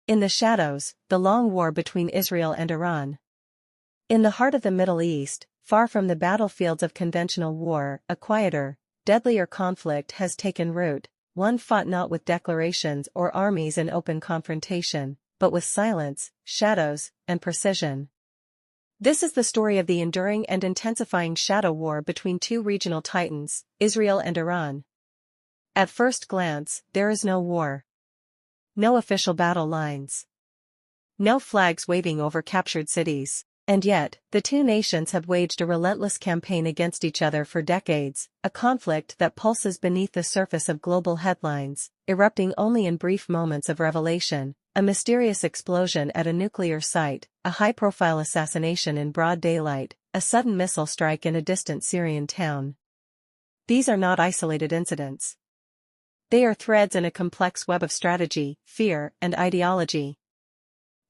In the shadows, the long war between Israel and Iran. In the heart of the Middle East, far from the battlefields of conventional war, a quieter, deadlier conflict has taken root, one fought not with declarations or armies in open confrontation, but with silence, shadows, and precision. This is the story of the enduring and intensifying shadow war between two regional titans, Israel and Iran. At first glance, there is no war. No official battle lines. No flags waving over captured cities. And yet, the two nations have waged a relentless campaign against each other for decades, a conflict that pulses beneath the surface of global headlines, erupting only in brief moments of revelation, a mysterious explosion at a nuclear site, a high-profile assassination in broad daylight, a sudden missile strike in a distant Syrian town. These are not isolated incidents. They are threads in a complex web of strategy, fear, and ideology.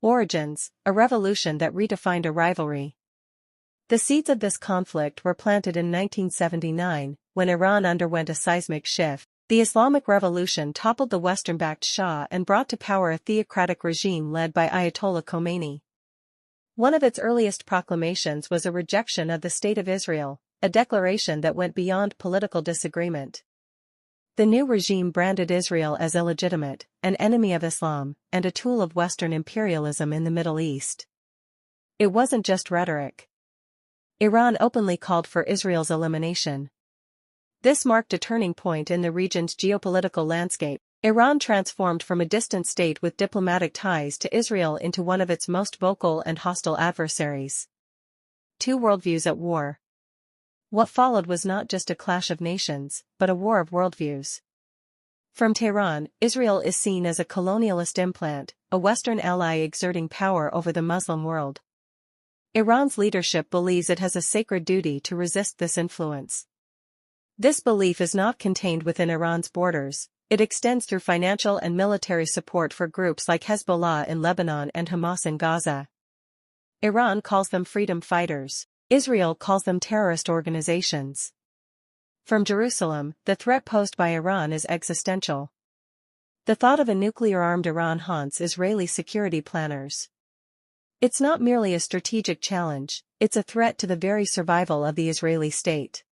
Origins, a revolution that redefined a rivalry. The seeds of this conflict were planted in 1979, when Iran underwent a seismic shift. The Islamic Revolution toppled the Western-backed Shah and brought to power a theocratic regime led by Ayatollah Khomeini. One of its earliest proclamations was a rejection of the State of Israel, a declaration that went beyond political disagreement. The new regime branded Israel as illegitimate, an enemy of Islam, and a tool of Western imperialism in the Middle East. It wasn't just rhetoric. Iran openly called for Israel's elimination. This marked a turning point in the region's geopolitical landscape. Iran transformed from a distant state with diplomatic ties to Israel into one of its most vocal and hostile adversaries. Two worldviews at war. What followed was not just a clash of nations, but a war of worldviews. From Tehran, Israel is seen as a colonialist implant, a Western ally exerting power over the Muslim world. Iran's leadership believes it has a sacred duty to resist this influence. This belief is not contained within Iran's borders, it extends through financial and military support for groups like Hezbollah in Lebanon and Hamas in Gaza. Iran calls them freedom fighters. Israel calls them terrorist organizations. From Jerusalem, the threat posed by Iran is existential. The thought of a nuclear-armed Iran haunts Israeli security planners. It's not merely a strategic challenge, it's a threat to the very survival of the Israeli state.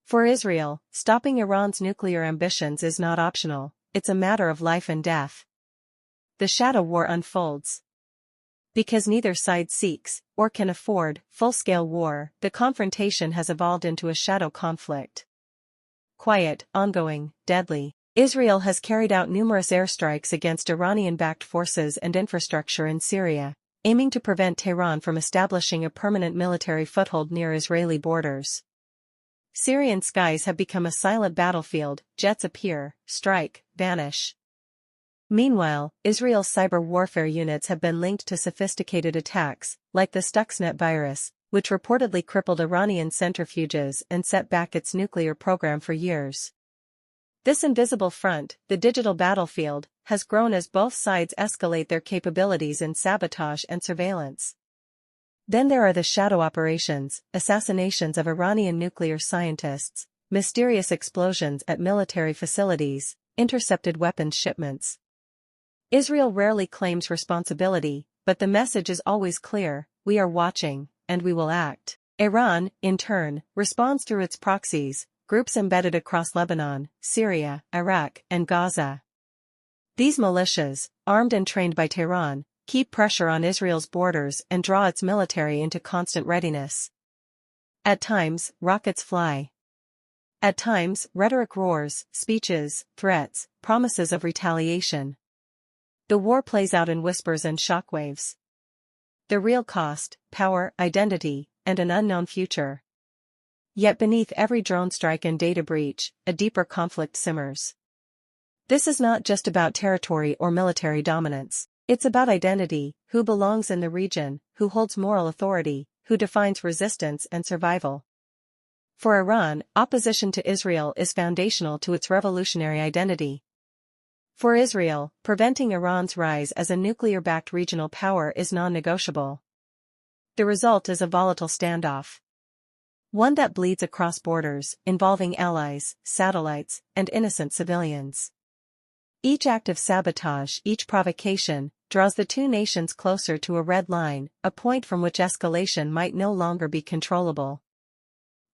For Israel, stopping Iran's nuclear ambitions is not optional, it's a matter of life and death. The shadow war unfolds. Because neither side seeks, or can afford, full-scale war, the confrontation has evolved into a shadow conflict. Quiet, ongoing, deadly. Israel has carried out numerous airstrikes against Iranian-backed forces and infrastructure in Syria, aiming to prevent Tehran from establishing a permanent military foothold near Israeli borders. Syrian skies have become a silent battlefield, jets appear, strike, vanish. Meanwhile, Israel's cyber warfare units have been linked to sophisticated attacks, like the Stuxnet virus, which reportedly crippled Iranian centrifuges and set back its nuclear program for years. This invisible front, the digital battlefield, has grown as both sides escalate their capabilities in sabotage and surveillance. Then there are the shadow operations, assassinations of Iranian nuclear scientists, mysterious explosions at military facilities, intercepted weapons shipments. Israel rarely claims responsibility, but the message is always clear: we are watching, and we will act. Iran, in turn, responds through its proxies, groups embedded across Lebanon, Syria, Iraq, and Gaza. These militias, armed and trained by Tehran, keep pressure on Israel's borders and draw its military into constant readiness. At times, rockets fly. At times, rhetoric roars, speeches, threats, promises of retaliation. The war plays out in whispers and shockwaves. The real cost, power, identity, and an unknown future. Yet beneath every drone strike and data breach, a deeper conflict simmers. This is not just about territory or military dominance. It's about identity: who belongs in the region, who holds moral authority, who defines resistance and survival. For Iran, opposition to Israel is foundational to its revolutionary identity. For Israel, preventing Iran's rise as a nuclear-backed regional power is non-negotiable. The result is a volatile standoff. One that bleeds across borders, involving allies, satellites, and innocent civilians. Each act of sabotage, each provocation, draws the two nations closer to a red line, a point from which escalation might no longer be controllable.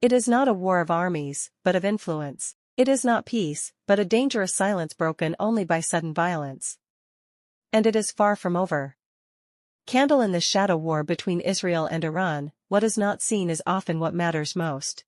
It is not a war of armies, but of influence. It is not peace, but a dangerous silence broken only by sudden violence. And it is far from over. Candle in the shadow war between Israel and Iran, what is not seen is often what matters most.